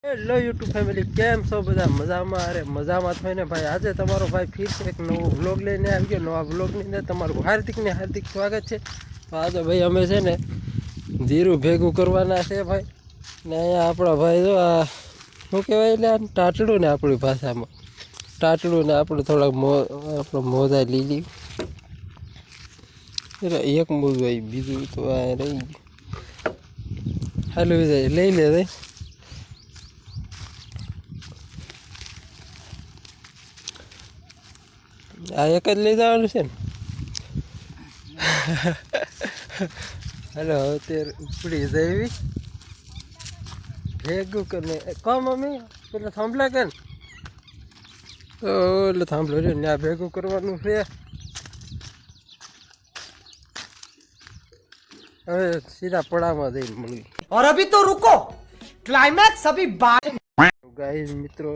Hello YouTube family, કેમ છો બધા? મજામાં? અરે મજામાં થઈને ને ભાઈ. આજે તમારો ભાઈ ફીર એક નવો વ્લોગ લઈને આવી ગયો. નવા વ્લોગની અંદર તમારું હાર્દિક સ્વાગત છે. તો આજે ભાઈ અમે છે ને જીરું ભેગું કરવાના છે ભાઈ. ને અહીંયા આપણા ભાઈ જો આ શું કહેવાય, એટલે આ ટાટડું ને આપણી ભાષામાં ટાટડું ને આપણે થોડાક આપણો મોજા લીલી એટલે એક મોજું આવી, બીજું તો આ રહી ગયું. હાલું જાય લઈ લે ભાઈ. આ એક જ લઈ જવાનું છે ને. હલો, અત્યારે ઉપડી જઈવી ભેગું કરીને કહો મમ્મી, પેલા થાંભલા કે એટલે થાંભલો રહ્યો ને આ ભેગું કરવાનું છે. હવે સીધા પડામાં જઈને મળવી. और अभी तो रुको, क्लाइमैक्स अभी बाद। ગાઈસ મિત્રો,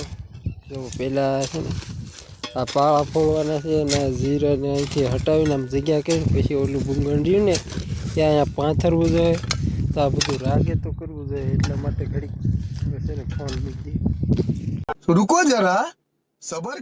જો પેલા છે ને આ પાળા ફોડવાના છે ને જીરાને અહીંથી હટાવીને આમ જગ્યા કરી, પછી ઓલું ભૂંગણ રહ્યું ને ત્યાં અહીંયા પાથરવું જોઈએ. તો આ બધું રાગે તો કરવું જોઈએ, એટલા માટે ઘડી છે ને ફોન મૂકી દઈએ. रुको जरा सबर।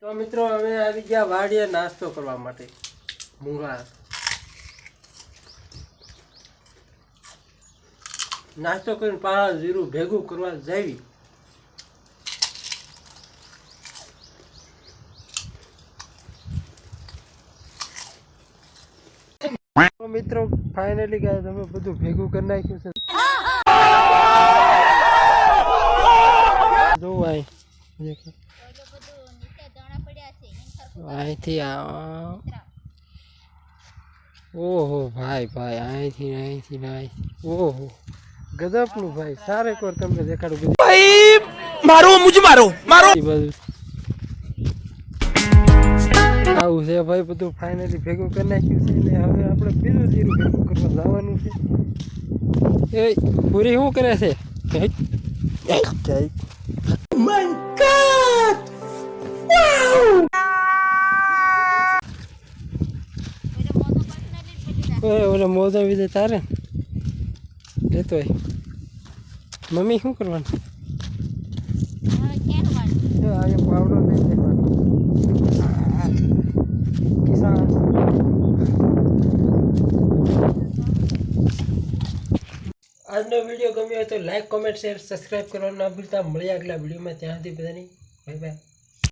તો મિત્રો અમે આવી ગયા વાડીએ નાસ્તો કરવા માટે. મૂંગા નાસ્તો કરીને પાળા જીરું ભેગું કરવા જાવી. તો મિત્રો ફાઇનલી ગાય તમે બધું ભેગું કરી નાખ્યું છે. જો અહીંથી ઓહો ભાઈ અહીંથી ઓહો ગજબનું ભાઈ. સારે કોર તમને દેખાડું બધું. मारो मुझे मारो मारो। બધું આવું છે ભાઈ. બધું ફાઇનલી ભેગું કરી નાખ્યું છે ને હવે આપણે બીજું જીરું ભેગું કરવા જવાનું છે. એ પૂરી શું કરે છે? ઓલા મોજા વિજય તારે લેતો હોય. મમ્મી શું કરવાનું? પાવડો લઈ લેવાનો. કિસાન આજનો વિડીયો ગમ્યો હોય તો લાઈક, કોમેન્ટ, શેર, સબસ્ક્રાઈબ કરવાનું ના ભૂલતા. મળ્યા આગલા વિડીયોમાં. ત્યાં સુધી બધાની બાય બાય.